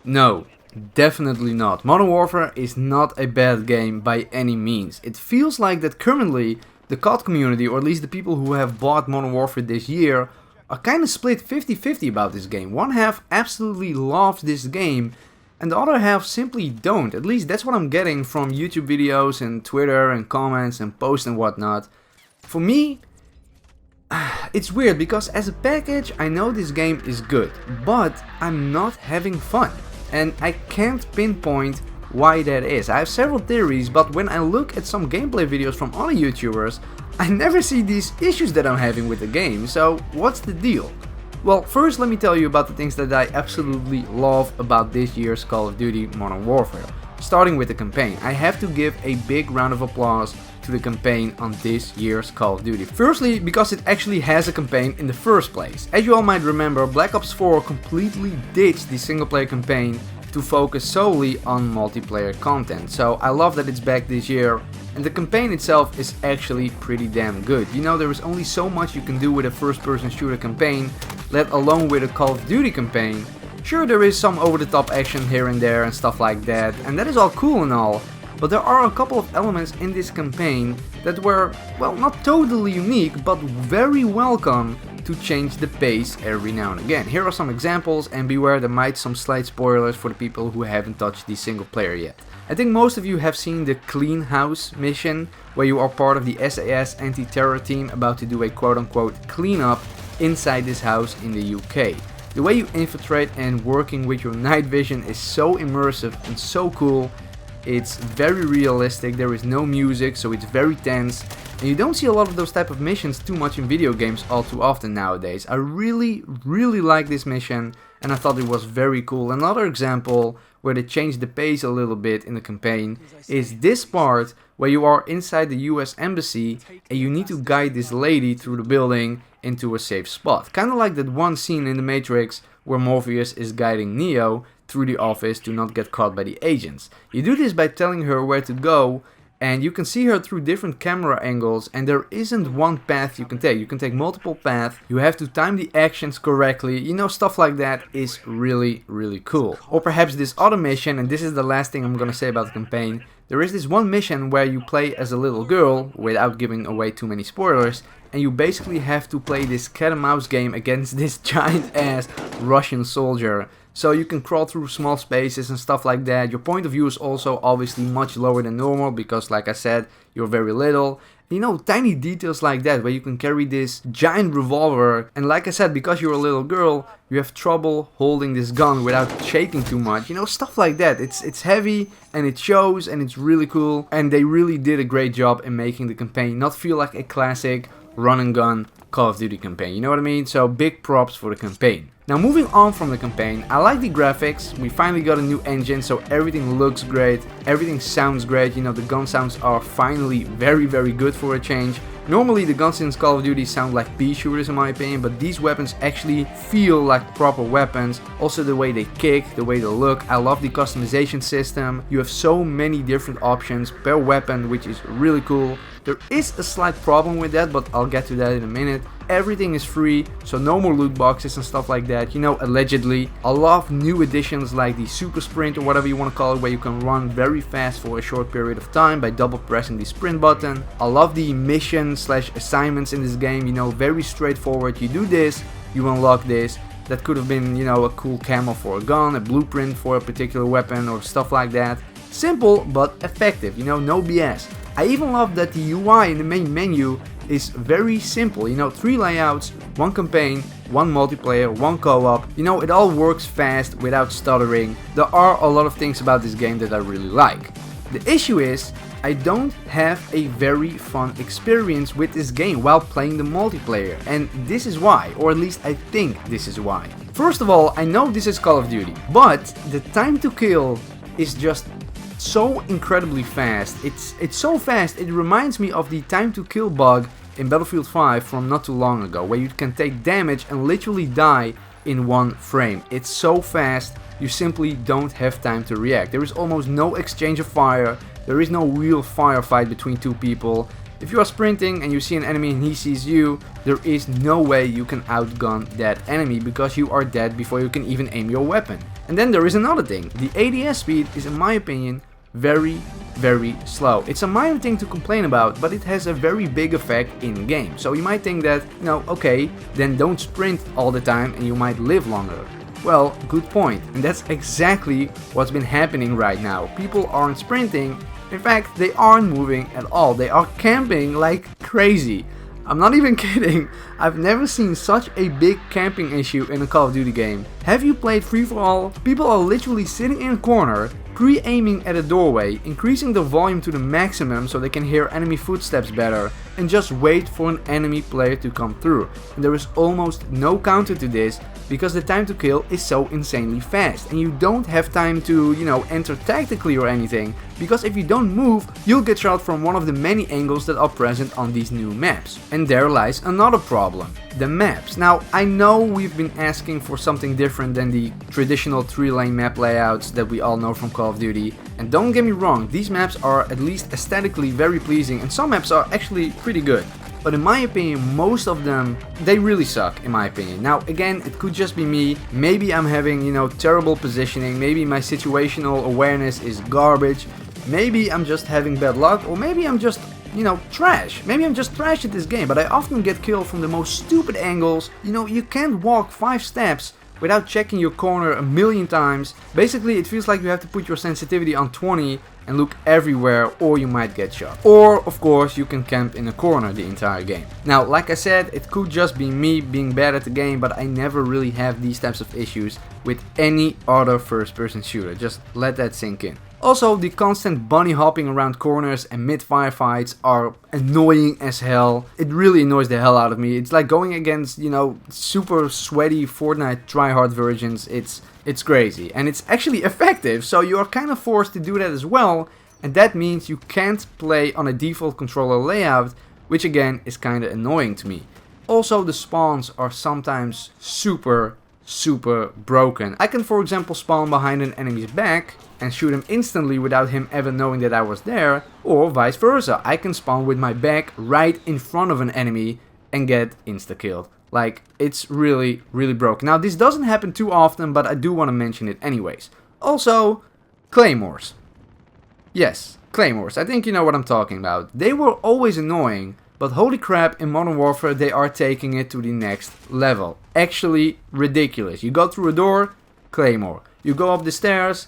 No, definitely not. Modern Warfare is not a bad game by any means. It feels like that currently the COD community, or at least the people who have bought Modern Warfare this year, are kind of split 50-50 about this game. One half absolutely loves this game and the other half simply don't. At least that's what I'm getting from YouTube videos and Twitter and comments and posts and whatnot. For me, it's weird because as a package I know this game is good, but I'm not having fun. And I can't pinpoint why that is. I have several theories, but when I look at some gameplay videos from other YouTubers, I never see these issues that I'm having with the game. So what's the deal? Well, first let me tell you about the things that I absolutely love about this year's Call of Duty Modern Warfare. Starting with the campaign, I have to give a big round of applause to the campaign on this year's Call of Duty. Firstly, because it actually has a campaign in the first place. As you all might remember, Black Ops 4 completely ditched the single player campaign to focus solely on multiplayer content. So I love that it's back this year, and the campaign itself is actually pretty damn good. You know, there is only so much you can do with a first person shooter campaign, let alone with a Call of Duty campaign. Sure, there is some over the top action here and there and stuff like that, and that is all cool and all, but there are a couple of elements in this campaign that were, well, not totally unique, but very welcome to change the pace every now and again. Here are some examples, and beware there might some slight spoilers for the people who haven't touched the single player yet. I think most of you have seen the Clean House mission, where you are part of the SAS anti-terror team about to do a quote-unquote cleanup inside this house in the UK. The way you infiltrate and working with your night vision is so immersive and so cool. It's very realistic, there is no music, so it's very tense, and you don't see a lot of those type of missions too much in video games all too often nowadays. I really like this mission, and I thought it was very cool. Another example where they changed the pace a little bit in the campaign is this part where you are inside the US Embassy and you need to guide this lady through the building into a safe spot. Kind of like that one scene in The Matrix where Morpheus is guiding Neo through the office to not get caught by the agents. You do this by telling her where to go, and you can see her through different camera angles, and there isn't one path you can take. You can take multiple paths, you have to time the actions correctly, you know, stuff like that is really cool. Or perhaps this other mission, and this is the last thing I'm gonna say about the campaign, there is this one mission where you play as a little girl, without giving away too many spoilers, and you basically have to play this cat and mouse game against this giant ass Russian soldier. So you can crawl through small spaces and stuff like that. Your point of view is also obviously much lower than normal because, like I said, you're very little. You know, tiny details like that where you can carry this giant revolver, and like I said, because you're a little girl, you have trouble holding this gun without shaking too much. You know, stuff like that. It's heavy and it shows and it's really cool, and they really did a great job in making the campaign not feel like a classic run and gun Call of Duty campaign, you know what I mean? So big props for the campaign. Now moving on from the campaign, I like the graphics. We finally got a new engine, so everything looks great, everything sounds great, you know, the gun sounds are finally very good for a change. Normally the guns in Call of Duty sound like pea shooters in my opinion, but these weapons actually feel like proper weapons. Also the way they kick, the way they look, I love the customization system. You have so many different options per weapon, which is really cool. There is a slight problem with that, but I'll get to that in a minute. Everything is free, so no more loot boxes and stuff like that, you know, allegedly. I love new additions like the super sprint or whatever you want to call it, where you can run very fast for a short period of time by double pressing the sprint button. I love the mission/assignments in this game, you know, very straightforward. You do this, you unlock this. That could have been, you know, a cool camo for a gun, a blueprint for a particular weapon or stuff like that. Simple but effective, you know, no BS. I even love that the UI in the main menu is very simple, you know, 3 layouts, 1 campaign, 1 multiplayer, 1 co-op, you know, it all works fast without stuttering. There are a lot of things about this game that I really like. The issue is, I don't have a very fun experience with this game while playing the multiplayer, and this is why, or at least I think this is why. First of all, I know this is Call of Duty, but the time to kill is just so incredibly fast. It's so fast, it reminds me of the time to kill bug in Battlefield 5 from not too long ago, where you can take damage and literally die in 1 frame. It's so fast, you simply don't have time to react. There is almost no exchange of fire, there is no real firefight between 2 people. If you are sprinting and you see an enemy and he sees you, there is no way you can outgun that enemy because you are dead before you can even aim your weapon. And then there is another thing. The ADS speed is, in my opinion, very slow. It's a minor thing to complain about, but it has a very big effect in game. So you might think that, okay, then don't sprint all the time and you might live longer. Well, good point. And that's exactly what's been happening right now. People aren't sprinting. In fact, they aren't moving at all. They are camping like crazy. I'm not even kidding. I've never seen such a big camping issue in a Call of Duty game. Have you played free-for-all? People are literally sitting in a corner, pre-aiming at a doorway, increasing the volume to the maximum so they can hear enemy footsteps better, and just wait for an enemy player to come through. And there is almost no counter to this because the time to kill is so insanely fast, and you don't have time to, enter tactically or anything, because if you don't move, you'll get shot from one of the many angles that are present on these new maps. And there lies another problem, the maps. Now, I know we've been asking for something different than the traditional 3-lane map layouts that we all know from Call of Duty, and don't get me wrong, these maps are at least aesthetically very pleasing, and some maps are actually pretty good. But in my opinion, most of them, they really suck, in my opinion. Now, again, it could just be me. Maybe I'm having, terrible positioning. Maybe my situational awareness is garbage. Maybe I'm just having bad luck. Or maybe I'm just, trash. Maybe I'm just trash at this game. But I often get killed from the most stupid angles. You can't walk 5 steps without checking your corner a million times. Basically, it feels like you have to put your sensitivity on 20 and look everywhere, or you might get shot. Or, of course, you can camp in a corner the entire game. Now, like I said, it could just be me being bad at the game, but I never really have these types of issues with any other first-person shooter. Just let that sink in. Also, the constant bunny hopping around corners and mid-fire fights are annoying as hell. It really annoys the hell out of me. It's like going against, super sweaty Fortnite tryhard versions. It's crazy. And it's actually effective, so you are kind of forced to do that as well. And that means you can't play on a default controller layout, which again is kind of annoying to me. Also, the spawns are sometimes super broken. I can, for example, spawn behind an enemy's back and shoot him instantly without him ever knowing that I was there, or vice versa. I can spawn with my back right in front of an enemy and get insta-killed. Like, it's really broken. Now, this doesn't happen too often, but I do want to mention it anyways. Also, claymores. Yes, claymores. I think you know what I'm talking about. They were always annoying, but holy crap, in Modern Warfare they are taking it to the next level. Actually ridiculous. You go through a door, claymore. You go up the stairs,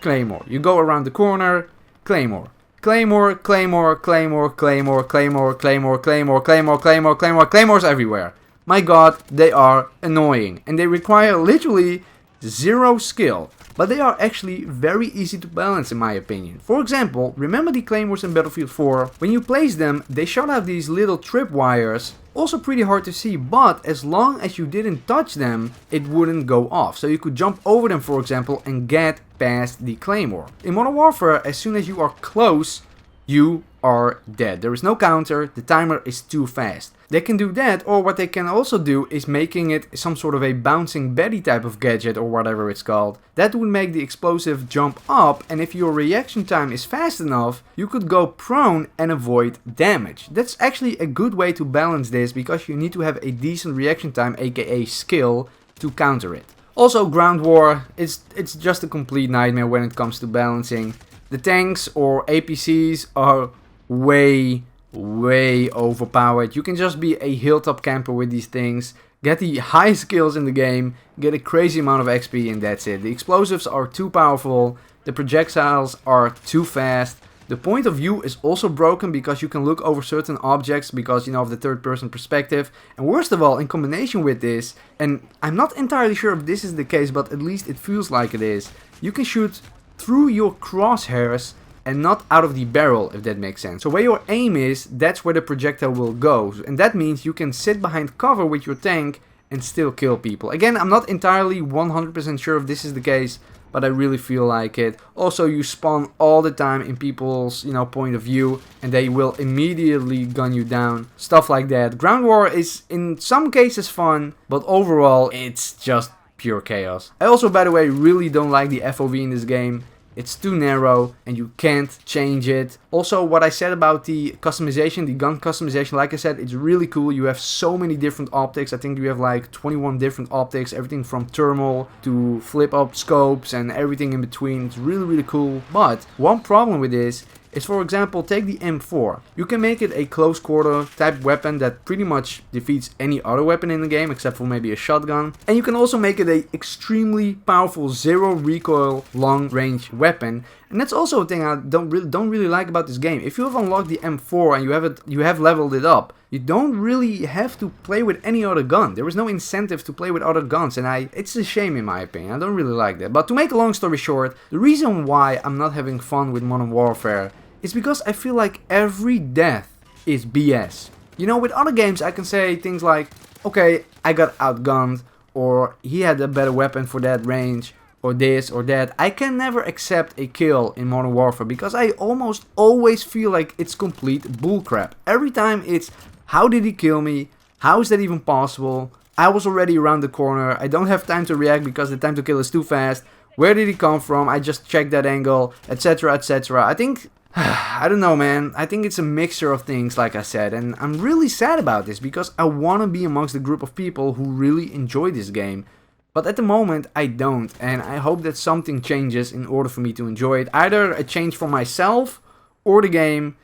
claymore. You go around the corner, claymore. Claymore, claymore, claymore, claymore, claymore, claymore, claymore, claymore, claymore, claymore, claymores everywhere. My god, they are annoying. And they require literally zero skill. But they are actually very easy to balance in my opinion. For example, remember the claymores in Battlefield 4? When you place them, they shot out these little tripwires. Also pretty hard to see, but as long as you didn't touch them, it wouldn't go off. So you could jump over them, for example, and get past the claymore. In Modern Warfare, as soon as you are close, you are dead. There is no counter, the timer is too fast. They can do that, or what they can also do is making it some sort of a bouncing Betty type of gadget or whatever it's called. That would make the explosive jump up, and if your reaction time is fast enough, you could go prone and avoid damage. That's actually a good way to balance this, because you need to have a decent reaction time, aka skill, to counter it. Also, ground war, it's just a complete nightmare when it comes to balancing. The tanks or APCs are way overpowered. You can just be a hilltop camper with these things, get the highest skills in the game, get a crazy amount of XP, and that's it. The explosives are too powerful, the projectiles are too fast. The point of view is also broken because you can look over certain objects because, of the third person perspective. And worst of all, in combination with this, and I'm not entirely sure if this is the case, but at least it feels like it is, you can shoot through your crosshairs and not out of the barrel, if that makes sense. So where your aim is, that's where the projectile will go. And that means you can sit behind cover with your tank and still kill people. Again, I'm not entirely 100% sure if this is the case, but I really feel like it. Also, you spawn all the time in people's, point of view, and they will immediately gun you down. Stuff like that. Ground war is in some cases fun, but overall, it's just pure chaos. I also, by the way, really don't like the FOV in this game. it's too narrow and you can't change it. Also, what I said about the customization, the gun customization, like I said, it's really cool. You have so many different optics. I think you have like 21 different optics, everything from thermal to flip up scopes and everything in between. It's really, really cool. But one problem with this is, for example, take the M4. You can make it a close quarter type weapon that pretty much defeats any other weapon in the game except for maybe a shotgun. And you can also make it a extremely powerful zero recoil long range weapon. And that's also a thing I don't really like about this game. If you have unlocked the M4 and you have leveled it up, you don't really have to play with any other gun. There is no incentive to play with other guns, and it's a shame in my opinion. I don't really like that. But to make a long story short, the reason why I'm not having fun with Modern Warfare is because I feel like every death is BS. You know, with other games I can say things like, okay, I got outgunned, or he had a better weapon for that range, or this or that. I can never accept a kill in Modern Warfare because I almost always feel like it's complete bullcrap. Every time it's, how did he kill me? How is that even possible? I was already around the corner. I don't have time to react because the time to kill is too fast. Where did he come from? I just checked that angle, etc, etc. I think, I don't know, man. I think it's a mixture of things, like I said, and I'm really sad about this because I want to be amongst a group of people who really enjoy this game. But at the moment, I don't, and I hope that something changes in order for me to enjoy it. Either a change for myself or the game.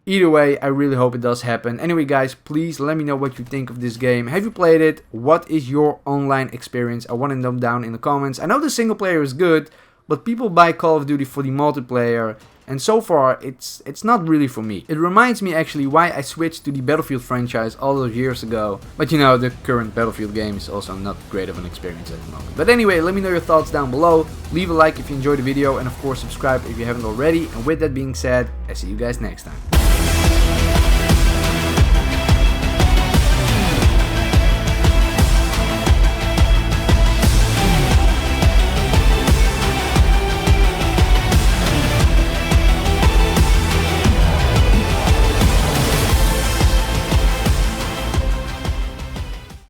Either way, I really hope it does happen. Anyway, guys, please let me know what you think of this game. Have you played it? What is your online experience? I want to know down in the comments. I know the single player is good, but people buy Call of Duty for the multiplayer, and so far it's not really for me. It reminds me actually why I switched to the Battlefield franchise all those years ago. But you know, the current Battlefield game is also not great of an experience at the moment. But anyway, let me know your thoughts down below. Leave a like if you enjoyed the video, and of course subscribe if you haven't already. And with that being said, I see you guys next time.